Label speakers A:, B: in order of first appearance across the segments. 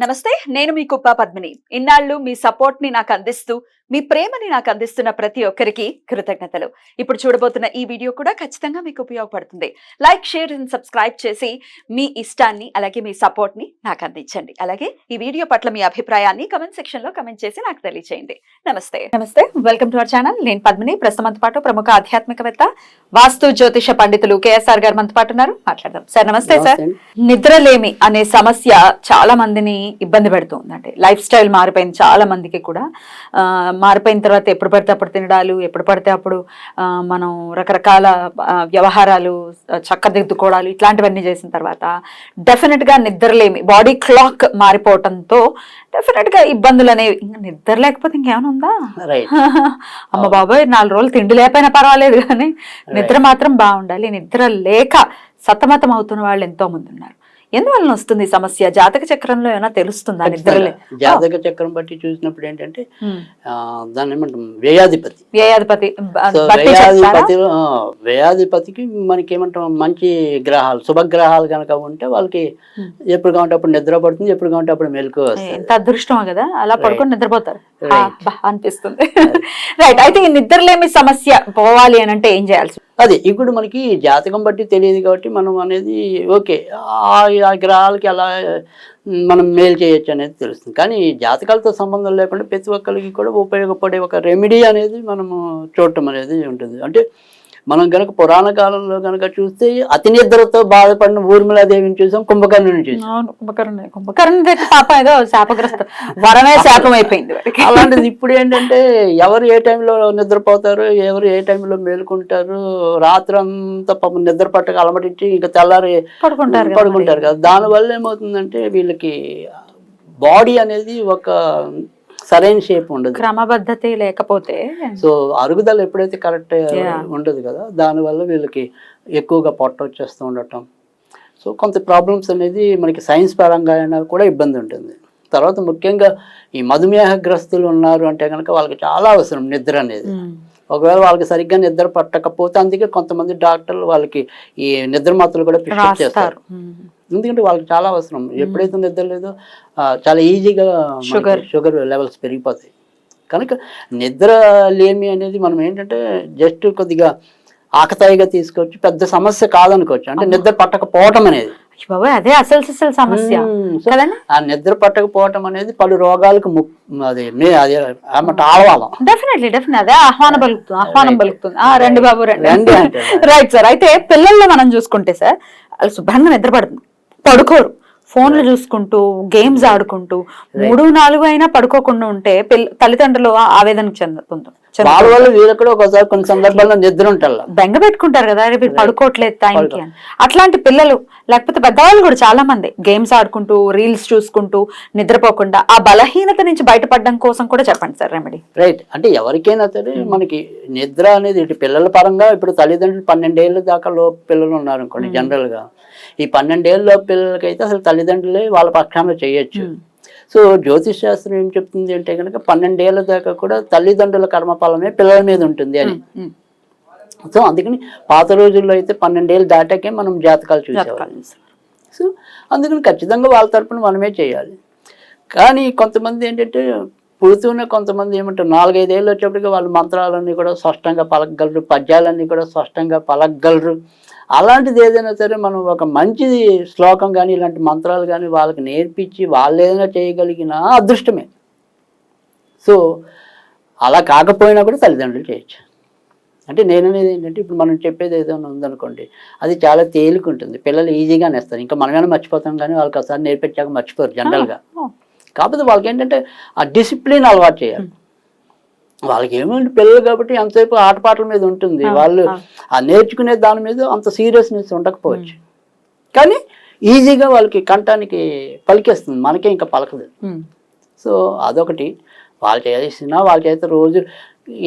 A: నమస్తే, నేను మీ కుప్ప పద్మిని. ఇన్నాళ్ళు మీ సపోర్ట్ ని నాకు అందిస్తూ, మీ ప్రేమని నాకు అందిస్తున్న ప్రతి ఒక్కరికి కృతజ్ఞతలు. ఇప్పుడు చూడబోతున్న ఈ వీడియో కూడా ఖచ్చితంగా మీకు ఉపయోగపడుతుంది. లైక్, షేర్ అండ్ సబ్స్క్రైబ్ చేసి మీ ఇష్టాన్ని అలాగే మీ సపోర్ట్ ని నాకు అందించండి. అలాగే ఈ వీడియో పట్ల మీ అభిప్రాయాన్ని కమెంట్ సెక్షన్ లో కమెంట్ చేసి నాకు తెలియజేయండి. నమస్తే, వెల్కమ్ టు అవర్ ఛానల్. నేను పద్మిని. ప్రస్తుతంతో పాటు ప్రముఖ ఆధ్యాత్మికవేత్త, వాస్తు జ్యోతిష పండితులు కేఎస్ఆర్ గారు మనతో పాటు ఉన్నారు. మాట్లాడదాం. సార్ నమస్తే. సార్, నిద్రలేమి అనే సమస్య చాలా మందిని ఇబ్బంది పెడుతుందండి. లైఫ్ స్టైల్ మారిపోయింది చాలా మందికి కూడా. మారిపోయిన తర్వాత ఎప్పుడు పడితే అప్పుడు తినడాలు, ఎప్పుడు పడితే అప్పుడు మనం రకరకాల వ్యవహారాలు చక్కదిద్దుకోవడాలు ఇట్లాంటివన్నీ చేసిన తర్వాత డెఫినెట్గా నిద్రలేమి, బాడీ క్లాక్ మారిపోవటంతో డెఫినెట్గా ఇబ్బందులు అనేవి. నిద్ర లేకపోతే ఇంకేమైనా ఉందా? అమ్మ బాబోయ్, 4 రోజులు తిండి లేకపోయినా పర్వాలేదు, కానీ నిద్ర మాత్రం బాగుండాలి. నిద్ర లేక సతమతం అవుతున్న వాళ్ళు ఎంతో మంది ఉన్నారు. ఎందువల్ల వస్తుంది సమస్య? జాతక చక్రంలో ఏమైనా తెలుస్తుందా? నిద్రలే
B: జాతక చక్రం బట్టి చూసినప్పుడు ఏంటంటే దాన్ని ఏమంటాం, వ్యయాధిపతికి మనకి ఏమంటాం, మంచి గ్రహాలు, శుభగ్రహాలు కనుక ఉంటే వాళ్ళకి ఎప్పుడు కావాలంటే అప్పుడు నిద్ర పడుతుంది, ఎప్పుడు కావాలంటే అప్పుడు మెలకు వస్తుంది.
A: ఎంత అదృష్టమా కదా, అలా పడుకొని నిద్రపోతారు అనిపిస్తుంది. రైట్. అయితే ఈ నిద్రలేమి సమస్య పోవాలి అని అంటే ఏం చేయాల్సి?
B: అదే ఇప్పుడు మనకి జాతకం బట్టి తెలియదు కాబట్టి మనం అనేది ఓకే ఆ గ్రహాలకి అలా మనం మేలు చేయొచ్చు అనేది తెలుస్తుంది. కానీ జాతకాలతో సంబంధం లేకుండా ప్రతి ఒక్కరికి కూడా ఉపయోగపడే ఒక రెమెడీ అనేది మనము చూడటం అనేది ఉంటుంది. అంటే మనం కనుక పురాణ కాలంలో కనుక చూస్తే అతి నిద్రతో బాధపడిన ఊర్మిళాదేవిని చూసాం, కుంభకర్ణుని చూసాం.
A: కుంభకర్ణుని పాప ఏదో శాపగ్రస్త, వరమే శాపం అయిపోయింది.
B: అలాంటిది ఇప్పుడు ఏంటంటే ఎవరు ఏ టైంలో నిద్రపోతారు, ఎవరు ఏ టైంలో మేలుకుంటారు, రాత్రి అంతా పాపం నిద్ర పట్టక అలమటించి ఇంకా తెల్లారి పడుకుంటారు కదా. దానివల్ల ఏమవుతుందంటే వీళ్ళకి బాడీ అనేది ఒక సరైన షేప్ ఉండదు,
A: క్రమబద్ధత లేకపోతే.
B: సో అరుగుదల ఎప్పుడైతే కరెక్ట్ ఉండదు కదా, దానివల్ల వీళ్ళకి ఎక్కువగా పొట్ట వచ్చేస్తూ ఉండటం. సో కొంత ప్రాబ్లమ్స్ అనేది మనకి సైన్స్ పరంగా అయినా కూడా ఇబ్బంది ఉంటుంది. తర్వాత ముఖ్యంగా ఈ మధుమేహగ్రస్తులు ఉన్నారు అంటే కనుక వాళ్ళకి చాలా అవసరం నిద్ర అనేది. ఒకవేళ వాళ్ళకి సరిగ్గా నిద్ర పట్టకపోతే అందుకే కొంతమంది డాక్టర్లు వాళ్ళకి ఈ నిద్ర మాత్రలు కూడా ప్రిస్క్రైబ్ చేస్తారు. ఎందుకంటే వాళ్ళకి చాలా అవసరం. ఎప్పుడైతే నిద్ర లేదో చాలా ఈజీగా షుగర్ లెవెల్స్ పెరిగిపోతాయి. కనుక నిద్ర లేమి అనేది మనం ఏంటంటే జస్ట్ కొద్దిగా ఆకతాయిగా తీసుకోవచ్చు, పెద్ద సమస్య కాదనుకోవచ్చు. అంటే నిద్ర పట్టకపోవటం అనేది
A: అదే అసలు సమస్య.
B: ఆ నిద్ర పట్టకపోవటం అనేది పలు రోగాలకు ఆడవాళ్ళం.
A: డెఫినెట్లీ అదే ఆహ్వానం పలుకుతుంది. రండి బాబు రండి. Right sir. అయితే పిల్లల్లో మనం చూసుకుంటే సార్, వాళ్ళు శుభ్రంగా నిద్ర పడుకోరు. ఫోన్లు చూసుకుంటూ, గేమ్స్ ఆడుకుంటూ 3-4 అయినా పడుకోకుండా ఉంటే తల్లిదండ్రులు ఆవేదనకు చెందుతారు.
B: వాళ్ళ వల్ల వీళ్ళకి కూడా ఒకసారి కొన్ని సందర్భాల్లో నిద్ర ఉంటారు,
A: బెంగ పెట్టుకుంటారు కదా, వీళ్ళు పడుకోవట్లేదు టైంకి అని. అట్లాంటి పిల్లలు లేకపోతే పెద్దవాళ్ళు కూడా చాలా మంది గేమ్స్ ఆడుకుంటూ, రీల్స్ చూసుకుంటూ నిద్రపోకుండా ఆ బలహీనత నుంచి బయటపడడం కోసం కూడా చెప్పండి సార్ రెమెడీ.
B: రైట్. అంటే ఎవరికైనా సరే మనకి నిద్ర అనేది ఇటు పిల్లల పరంగా, ఇప్పుడు తల్లిదండ్రులు 12 ఏళ్ళ దాకా లోపు పిల్లలు ఉన్నారు అనుకోండి, జనరల్ గా ఈ 12 ఏళ్ళ లోపు పిల్లలకైతే అసలు తల్లిదండ్రులే వాళ్ళ పక్షాన చేయొచ్చు. సో జ్యోతిష్ శాస్త్రం ఏం చెప్తుంది అంటే కనుక 12 ఏళ్ళ దాకా కూడా తల్లిదండ్రుల కర్మఫలమే పిల్లల మీద ఉంటుంది అని. సో అందుకని పాత రోజుల్లో అయితే 12 ఏళ్ళు దాటాకే మనం జాతకాలు చూసేవాళ్ళం. సో అందుకని ఖచ్చితంగా వాళ్ళ తరపున మనమే చేయాలి. కానీ కొంతమంది ఏంటంటే పుడుతూనే కొంతమంది ఏమంటారు, 4-5 ఏళ్ళు వచ్చేప్పటికి వాళ్ళు మంత్రాలన్నీ కూడా స్పష్టంగా పలకగలరు, పద్యాలన్నీ కూడా స్పష్టంగా పలకగలరు. అలాంటిది ఏదైనా సరే మనం ఒక మంచి శ్లోకం కానీ ఇలాంటి మంత్రాలు కానీ వాళ్ళకి నేర్పించి వాళ్ళు ఏదైనా చేయగలిగిన అదృష్టమే. సో అలా కాకపోయినా కూడా తల్లిదండ్రులు చేయొచ్చు. అంటే నేననేది ఏంటంటే ఇప్పుడు మనం చెప్పేది ఏదైనా ఉందనుకోండి, అది చాలా తేలికుంటుంది, పిల్లలు ఈజీగా నేస్తారు. ఇంకా మనమైనా మర్చిపోతాం కానీ వాళ్ళకి ఒకసారి నేర్పించాక మర్చిపోరు జనరల్గా. కాకపోతే వాళ్ళకి ఏంటంటే ఆ డిసిప్లిన్ అలవాటు చేయాలి. వాళ్ళకి ఏమంటే పిల్లలు కాబట్టి అంతసేపు ఆటపాటల మీద ఉంటుంది, వాళ్ళు ఆ నేర్చుకునే దాని మీద అంత సీరియస్నెస్ ఉండకపోవచ్చు, కానీ ఈజీగా వాళ్ళకి కంఠానికి పలికేస్తుంది, మనకే ఇంకా పలకదు. సో అదొకటి. వాళ్ళు చేసిన వాళ్ళ చేత రోజు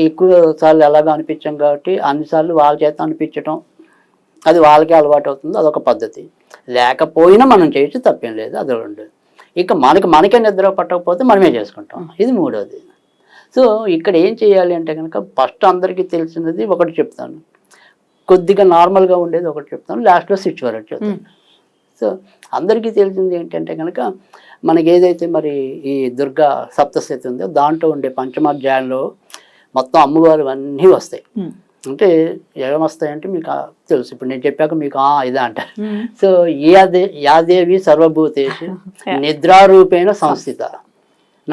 B: ఎక్కువ సార్లు ఎలాగో అనిపించాం కాబట్టి అన్నిసార్లు వాళ్ళ చేత అనిపించడం, అది వాళ్ళకే అలవాటు అవుతుంది, అదొక పద్ధతి. లేకపోయినా మనం చేయొచ్చు, తప్పేం లేదు, అది రెండు. ఇక మనకే నిద్ర పట్టకపోతే మనమే చేసుకుంటాం, ఇది మూడోది. సో ఇక్కడ ఏం చేయాలి అంటే కనుక ఫస్ట్ అందరికీ తెలిసినది ఒకటి చెప్తాను, కొద్దిగా నార్మల్గా ఉండేది ఒకటి చెప్తాను, లాస్ట్లో స్విచ్ వరకు చెప్తాను. సో అందరికీ తెలిసింది ఏంటంటే కనుక మనకి ఏదైతే మరి ఈ దుర్గా సప్తశతి ఉందో దాంట్లో ఉండే పంచమాధ్యాయంలో మొత్తం అమ్మవారు అన్నీ వస్తాయి. అంటే ఏమొస్తాయంటే మీకు తెలుసు, ఇప్పుడు నేను చెప్పాక మీకు ఇదా అంటారు. సో యాదేవి సర్వభూతేషు నిద్రారూపేణ సంస్థిత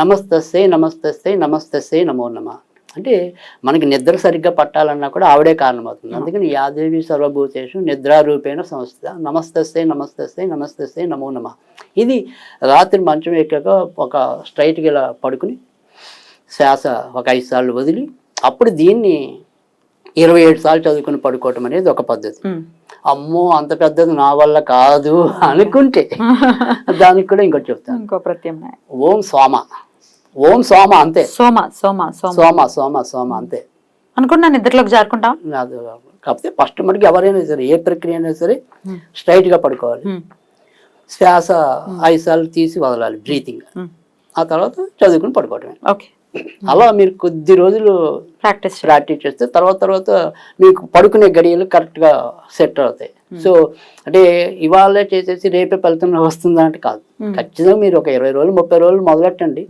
B: నమస్తస్యై నమస్తస్యై నమస్తస్యై నమో నమః. అంటే మనకి నిద్ర సరిగ్గా పట్టాలన్నా కూడా ఆవిడే కారణమవుతుంది. అందుకని యాదేవి సర్వభూతేషు నిద్రారూపేణ సంస్థిత నమస్తస్యై నమస్తస్యై నమస్తస్యై నమో నమః. ఇది రాత్రి మంచం ఎక్కాక ఒక స్ట్రైట్గా ఇలా పడుకుని శ్వాస ఒక 5 సార్లు వదిలి అప్పుడు దీన్ని 27 సార్లు చదువుకుని పడుకోవటం అనేది ఒక పద్ధతి. అమ్మో అంత పెద్దది నా వల్ల కాదు అనుకుంటే దానికి కూడా ఇంకోటి చెప్తాను,
A: ఇంకో ప్రత్యామ్నాయం
B: ఓం సోమ. ఓం సోమ అంతే,
A: సోమ సోమ
B: సోమ సోమ సోమ అంతే
A: అనుకున్నా నిద్రలోకి జారుకుంటాం.
B: కాకపోతే ఫస్ట్ మనకి ఎవరైనా సరే ఏ ప్రక్రియ అయినా సరే స్ట్రైట్ గా పడుకోవాలి, శ్వాస 5 సార్లు తీసి వదలాలి బ్రీతింగ్, ఆ తర్వాత చదువుకుని పడుకోవటమే.
A: ఓకే,
B: అలా మీరు కొద్ది రోజులు ప్రాక్టీస్ చేస్తే తర్వాత మీకు పడుకునే గడియలు కరెక్ట్గా సెట్ అవుతాయి. సో అంటే ఇవాళ చేసేసి రేపే ఫలితం వస్తుందా అంటే కాదు, ఖచ్చితంగా మీరు ఒక 20 రోజులు 30 రోజులు మొదలెట్టండి,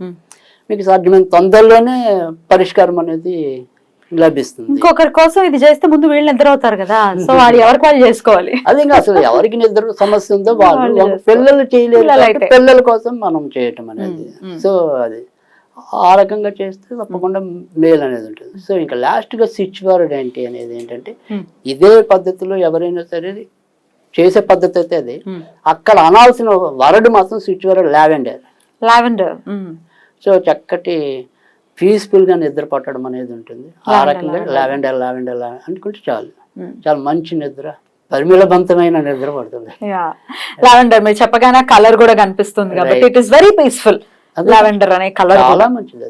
B: మీకు సాధ్యమైన తొందరలోనే పరిష్కారం అనేది లభిస్తుంది.
A: ఇంకొకరి కోసం ఇది చేస్తే ముందు వీళ్ళు నిద్ర అవుతారు కదా, సో వాడు ఎవరికి వాళ్ళు చేసుకోవాలి.
B: అదే ఇంకా అసలు ఎవరికి నిద్ర సమస్య ఉందో వాళ్ళు, పిల్లలు చేయలేరు, పిల్లల కోసం మనం చేయటం అనేది. సో అది ఆ రకంగా చేస్తే తప్పకుండా మేలు అనేది ఉంటుంది. సో ఇంకా లాస్ట్గా స్విచ్ వర్డ్ ఏంటి అనేది ఏంటంటే ఇదే పద్ధతిలో ఎవరైనా సరే చేసే పద్ధతి అయితే అది అక్కడ అనాల్సిన వరడ్ మాత్రం స్విచ్ వర్డ్ లావెండర్. సో చక్కటి పీస్ఫుల్గా నిద్ర పట్టడం అనేది ఉంటుంది. ఆ రకంగా లావెండర్ అనుకుంటే చాలు, చాలా మంచి నిద్ర, పరిమళవంతమైన నిద్ర పడుతుంది.
A: లావెండర్ మీరు చెప్పగానే కలర్ కూడా కనిపిస్తుంది కాబట్టి it is very peaceful. Lavender అనే కలర్
B: చాలా మంచిది.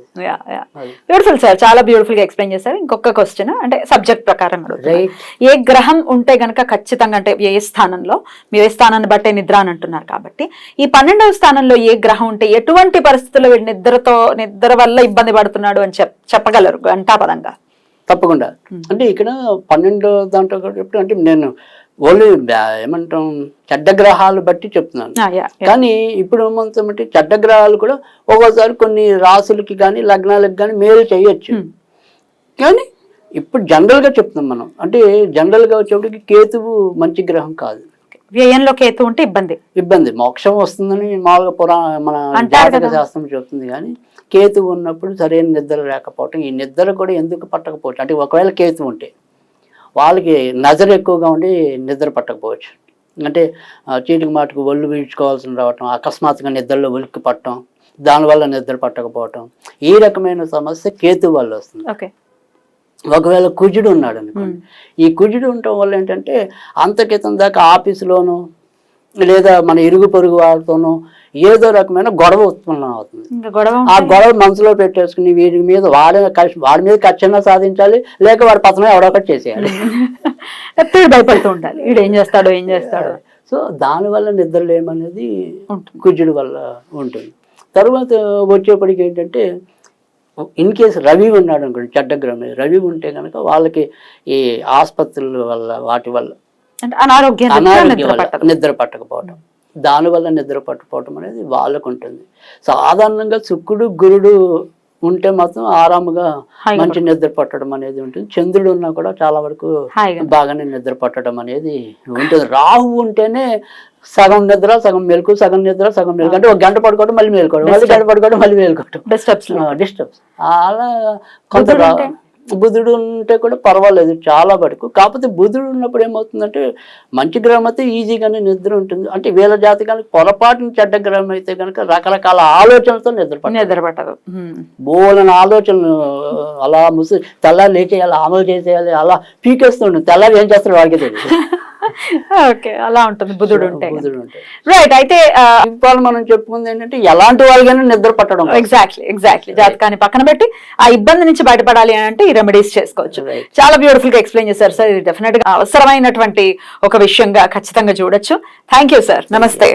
A: బ్యూటిఫుల్ సార్, చాలా బ్యూటిఫుల్ గా ఎక్స్ప్లెయిన్ చేశారు. ఇంకొక క్వశ్చన్ అంటే సబ్జెక్ట్ ప్రకారం ఏ గ్రహం ఉంటే గనక ఖచ్చితంగా అంటే ఏ స్థానంలో, మీరు ఏ స్థానాన్ని బట్టే నిద్ర అని అంటున్నారు కాబట్టి ఈ 12వ స్థానంలో ఏ గ్రహం ఉంటే ఎటువంటి పరిస్థితుల్లో వీడు నిద్ర వల్ల ఇబ్బంది పడుతున్నాడు అని చెప్పగలరు గంటాపదంగా?
B: తప్పకుండా. అంటే ఇక్కడ 12 దాంట్లో అంటే నేను ఓన్లీ ఏమంటాం చెడ్డ గ్రహాలు బట్టి చెప్తున్నాను, కానీ ఇప్పుడు ఏమంటే చెడ్డ గ్రహాలు కూడా ఒక్కోసారి కొన్ని రాసులకి కానీ లగ్నాలకు కానీ మేలు చేయొచ్చు. కానీ ఇప్పుడు జనరల్ గా చెప్తున్నాం మనం, అంటే జనరల్ గా వచ్చేప్పటికి కేతువు మంచి గ్రహం కాదు.
A: వ్యయంలో కేతు ఉంటే ఇబ్బంది, మోక్షం
B: వస్తుందని మామూలుగా మన జాతక శాస్త్రం చెప్తుంది. కానీ కేతు ఉన్నప్పుడు సరైన నిద్ర లేకపోవటం, ఈ నిద్ర కూడా ఎందుకు పట్టకపోవచ్చు అంటే ఒకవేళ కేతు ఉంటే వాళ్ళకి నజర్ ఎక్కువగా ఉండి నిద్ర పట్టకపోవచ్చు. అంటే చీటికి మాటకు ఒళ్ళు వీడ్చుకోవాల్సి రావటం, అకస్మాత్తుగా నిద్రలో ఉలిక్కి పట్టడం, దానివల్ల నిద్ర పట్టకపోవటం, ఈ రకమైన సమస్య కేతు వల్ల వస్తుంది. ఒకవేళ కుజుడు ఉన్నాడు అనుకోండి, ఈ కుజుడు ఉండటం వల్ల ఏంటంటే అంతకితం దాకా ఆఫీసులోనూ లేదా మన ఇరుగు పొరుగు వాళ్ళతోనూ ఏదో రకమైన గొడవ ఉత్పన్నం అవుతుంది. ఆ గొడవ మనసులో పెట్టేసుకుని వీడి మీద వాడి మీద ఖచ్చితంగా సాధించాలి, లేక వాడి పతనం ఎవడొకటి చేసేయాలి,
A: భయపడుతూ ఉండాలి ఏం చేస్తాడో.
B: సో దానివల్ల నిద్రలేమనేది కుజుడు వల్ల ఉంటుంది. తర్వాత వచ్చేప్పటికి ఏంటంటే ఇన్ కేసు రవి ఉన్నాడు అనుకోండి, చెడ్డ గ్రహం రవి ఉంటే కనుక వాళ్ళకి ఈ ఆసుపత్రుల వల్ల వాటి వల్ల అనారోగ్యం నిద్ర పట్టకపోవటం, దానివల్ల నిద్ర పట్టకపోవటం అనేది వాళ్ళకు ఉంటుంది. సాధారణంగా శుక్రుడు గురుడు ఉంటే మాత్రం ఆరాముగా మంచి నిద్ర పట్టడం అనేది ఉంటుంది. చంద్రుడు ఉన్నా కూడా చాలా వరకు బాగానే నిద్ర పట్టడం అనేది ఉంటుంది. రాహు ఉంటేనే సగం నిద్ర సగం మెలకు, సగం నిద్ర సగం మెలకు, అంటే 1 గంట పడుకోవడం మళ్ళీ మేలుకోవడం, మళ్ళీ గంట పడుకోవడం మళ్ళీ మేలుకోవడం, డిస్టర్బ్స్. అలా కొంత బుధుడు ఉంటే కూడా పర్వాలేదు చాలా వరకు. కాకపోతే బుధుడు ఉన్నప్పుడు ఏమవుతుందంటే మంచి గ్రహం అయితే ఈజీగానే నిద్ర ఉంటుంది. అంటే వీళ్ళ జాతకానికి పొరపాటున చెడ్డ గ్రహం అయితే కనుక రకరకాల ఆలోచనలతో నిద్ర పట్టదు. బోలని ఆలోచనలు అలా తెల్లారి లేచేయాలి, అమలు చేసేయాలి, అలా పీకేస్తుండే తెల్లారి ఏం చేస్తాడు వాడికి తెలియదు.
A: ఓకే, అలా ఉంటుంది బుధుడు ఉంటే.
B: రైట్. అయితే ఇవాళ మనం చెప్పుకుంది ఏంటంటే ఎలాంటి వాళ్ళకైనా నిద్ర పట్టడం.
A: ఎగ్జాక్ట్లీ జాతకాన్ని పక్కన పెట్టి ఆ ఇబ్బంది నుంచి బయటపడాలి అంటే ఈ రెమెడీస్ చేసుకోవచ్చు. చాలా బ్యూటిఫుల్ గా ఎక్స్ప్లెయిన్ చేశారు సార్. ఇది డెఫినెట్ గా అవసరమైనటువంటి ఒక విషయంగా ఖచ్చితంగా చూడొచ్చు. Thank you sir. నమస్తే.